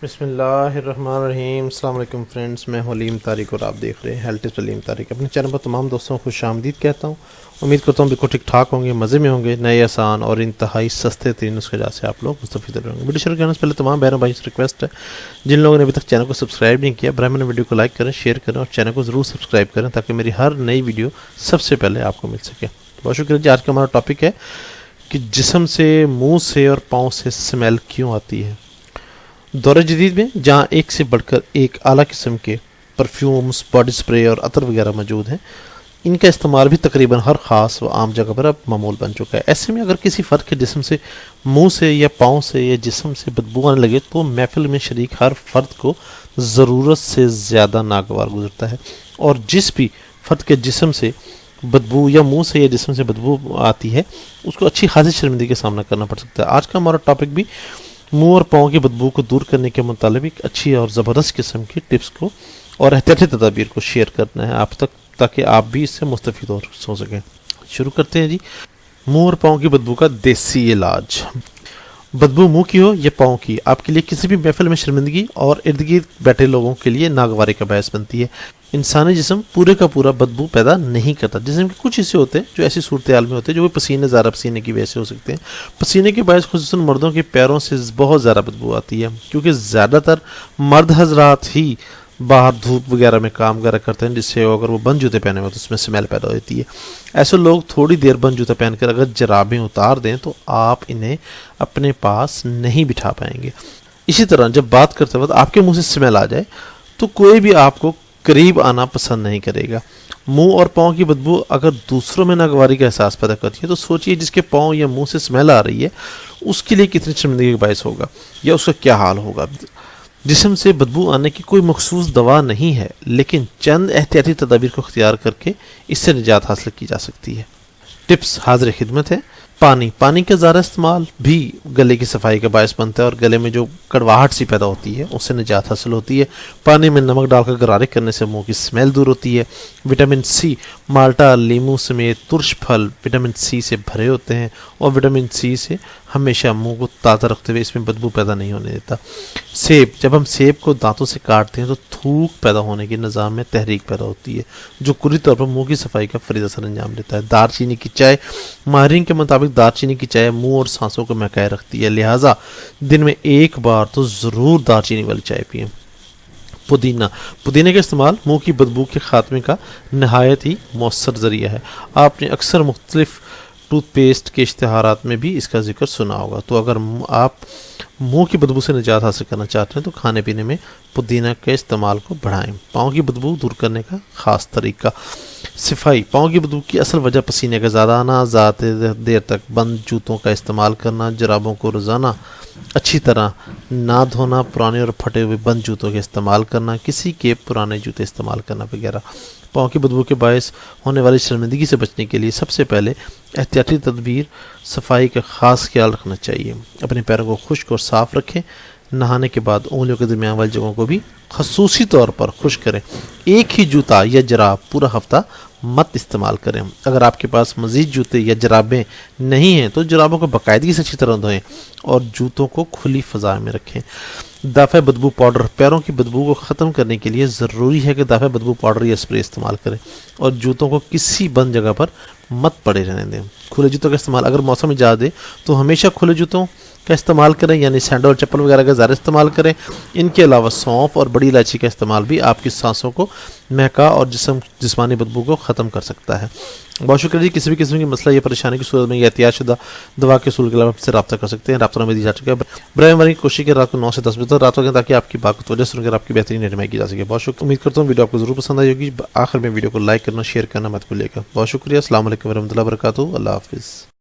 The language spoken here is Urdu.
بسم اللہ الرحمن الرحیم۔ السلام علیکم فرینڈز، میں حلیم طارق اور آپ دیکھ رہے ہیں ہیلتھ ٹپس حلیم طارق۔ اپنے چینل پر تمام دوستوں کو خوش آمدید کہتا ہوں۔ امید کرتا ہوں بالکل ٹھیک ٹھاک ہوں گے، مزے میں ہوں گے، نئے آسان اور انتہائی سستے ترین نسخے سے آپ لوگ مستفید رہیں گے۔ ویڈیو شروع کرنے سے پہلے تمام بہنوں بھائیوں سے ریکویسٹ ہے، جن لوگوں نے ابھی تک چینل کو سبسکرائب نہیں کیا، براہ کرم ویڈیو کو لائک کریں، شیئر کریں اور چینل کو ضرور سبسکرائب کریں تاکہ میری ہر نئی ویڈیو سب سے پہلے آپ کو مل سکے۔ بہت شکریہ جی۔ آج کا ہمارا ٹاپک ہے کہ جسم سے، منہ سے اور پاؤں سے اسمیل کیوں آتی ہے۔ دور جدید میں جہاں ایک سے بڑھ کر ایک اعلیٰ قسم کے پرفیومز، باڈی سپرے اور عطر وغیرہ موجود ہیں، ان کا استعمال بھی تقریباً ہر خاص و عام جگہ پر اب معمول بن چکا ہے۔ ایسے میں اگر کسی فرد کے جسم سے، منہ سے یا پاؤں سے یا جسم سے بدبو آنے لگے تو محفل میں شریک ہر فرد کو ضرورت سے زیادہ ناگوار گزرتا ہے، اور جس بھی فرد کے جسم سے بدبو یا منہ سے یا جسم سے بدبو آتی ہے اس کو اچھی خاصی شرمندگی کا سامنا کرنا پڑ سکتا ہے۔ آج کا ہمارا ٹاپک بھی منہ اور پاؤں کی بدبو کو دور کرنے کے متعلق اچھی اور زبردست قسم کی ٹپس کو اور احتیاطی تدابیر کو شیئر کرنا ہے آپ تک، تاکہ آپ بھی اس سے مستفید ہو سکیں۔ شروع کرتے ہیں جی۔ منہ اور پاؤں کی بدبو کا دیسی علاج۔ بدبو منہ کی ہو یا پاؤں کی، آپ کے لیے کسی بھی محفل میں شرمندگی اور ارد گرد بیٹھے لوگوں کے لیے ناگواری کا باعث بنتی ہے۔ انسانی جسم پورے کا پورا بدبو پیدا نہیں کرتا۔ جسم کے کچھ حصے ہوتے ہیں جو ایسی صورتحال میں ہوتے ہیں جو پسینے، زیادہ پسینے کی وجہ سے ہو سکتے ہیں۔ پسینے کے باعث خصوصاً مردوں کے پیروں سے بہت زیادہ بدبو آتی ہے، کیونکہ زیادہ تر مرد حضرات ہی باہر دھوپ وغیرہ میں کام وغیرہ کرتے ہیں، جس سے اگر وہ بند جوتے پہنے ہوئے تو اس میں اسمیل پیدا ہوتی ہے۔ ایسے لوگ تھوڑی دیر بند جوتا پہن کر اگر جرابیں اتار دیں تو آپ انہیں اپنے پاس نہیں بٹھا پائیں گے۔ اسی طرح جب بات کرتے وقت آپ کے منہ سے اسمیل آ جائے تو کوئی بھی آپ کو قریب آنا پسند نہیں کرے گا۔ منہ اور پاؤں کی بدبو اگر دوسروں میں ناگواری کا احساس پیدا کرتی ہے تو سوچئے جس کے پاؤں یا منہ سے اسمیل آ رہی ہے اس کے لیے کتنی شرمندگی کا باعث ہوگا یا اس کا کیا حال ہوگا۔ جسم سے بدبو آنے کی کوئی مخصوص دوا نہیں ہے، لیکن چند احتیاطی تدابیر کو اختیار کر کے اس سے نجات حاصل کی جا سکتی ہے۔ ٹپس حاضر خدمت ہے۔ پانی کا زیادہ استعمال بھی گلے کی صفائی کا باعث بنتا ہے اور گلے میں جو کڑواہٹ سی پیدا ہوتی ہے اس سے نجات حاصل ہوتی ہے۔ پانی میں نمک ڈال کر غرارے کرنے سے منہ کی اسمیل دور ہوتی ہے۔ وٹامن سی، مالٹا، لیمو سمیت ترش پھل وٹامن سی سے بھرے ہوتے ہیں اور وٹامن سی سے ہمیشہ منہ کو تازہ رکھتے ہوئے اس میں بدبو پیدا نہیں ہونے دیتا۔ سیب، جب ہم سیب کو دانتوں سے کاٹتے ہیں تو تھوک پیدا ہونے کے نظام میں تحریک پیدا ہوتی ہے، جو کلی طور پر منہ کی صفائی کا فریضہ سر انجام لیتا ہے۔ دار چینی کی چائے، ماہرین کے مطابق دار چینی کی چائے منہ اور سانسوں کو مہکائے رکھتی ہے، لہٰذا دن میں ایک بار تو ضرور دار چینی والی چائے پئیں۔ پودینے کا استعمال منہ کی بدبو کے خاتمے کا نہایت ہی مؤثر ذریعہ ہے۔ آپ نے اکثر مختلف ٹوتھ پیسٹ کے اشتہارات میں بھی اس کا ذکر سنا ہوگا، تو اگر آپ منہ کی بدبو سے نجات حاصل کرنا چاہتے ہیں تو کھانے پینے میں پودینہ کے استعمال کو بڑھائیں۔ پاؤں کی بدبو دور کرنے کا خاص طریقہ۔ صفائی، پاؤں کی بدبو کی اصل وجہ پسینے کا زیادہ آنا، زیادہ دیر تک بند جوتوں کا استعمال کرنا، جرابوں کو روزانہ اچھی طرح نہ دھونا، پرانے اور پھٹے ہوئے بند جوتوں کے استعمال کرنا، کسی کے پرانے جوتے استعمال کرنا وغیرہ۔ پاؤں کی بدبو کے باعث ہونے والی شرمندگی سے بچنے کے لیے سب سے پہلے احتیاطی تدبیر صفائی کا خاص خیال رکھنا چاہیے۔ اپنے پیروں کو خشک اور صاف رکھیں۔ نہانے کے بعد انگلیوں کے درمیان والی جگہوں کو بھی خصوصی طور پر خشک کریں۔ ایک ہی جوتا یا جراب پورا ہفتہ مت استعمال کریں۔ اگر آپ کے پاس مزید جوتے یا جرابیں نہیں ہیں تو جرابوں کو باقاعدگی سے اچھی طرح دھوئیں اور جوتوں کو کھلی فضا میں رکھیں۔ دافع بدبو پاؤڈر، پیروں کی بدبو کو ختم کرنے کے لیے ضروری ہے کہ دافع بدبو پاؤڈر یا اسپرے استعمال کریں اور جوتوں کو کسی بند جگہ پر مت پڑے رہنے دیں۔ کھلے جوتوں کا استعمال، اگر موسم اجازت دے تو ہمیشہ کھلے جوتوں کا استعمال کریں، یعنی سینڈل اور چپل وغیرہ کا زیادہ استعمال کریں۔ ان کے علاوہ سونف اور بڑی الائچی کا استعمال بھی آپ کی سانسوں کو مہکا اور جسمانی بدبو کو ختم کر سکتا ہے۔ بہت شکریہ جی۔ کسی بھی قسم کی مسئلہ یا پریشانی کی صورت میں یہ احتیاط شدہ دوا کے اصول کے علاوہ سے رابطہ کر سکتے ہیں۔ رابطہ نمبر دی جا چکا ہے۔ براہ مہربانی کوشش کریں رات کو 9 سے 10 بجے تک رات ہو گئے تاکہ آپ کی بات کو توجہ سن کر آپ کی بہترین رہنمائی کی جا سکے۔ بہت شکریہ، امید کرتا ہوں ویڈیو آپ کو ضرور پسند آئی ہوگی۔ آخر میں ویڈیو کو لائک کرنا، شیئر کرنا مت بھولیے گا۔ بہت شکریہ۔ السلام علیکم ورحمۃ اللہ وبرکاتہ۔ اللہ حافظ۔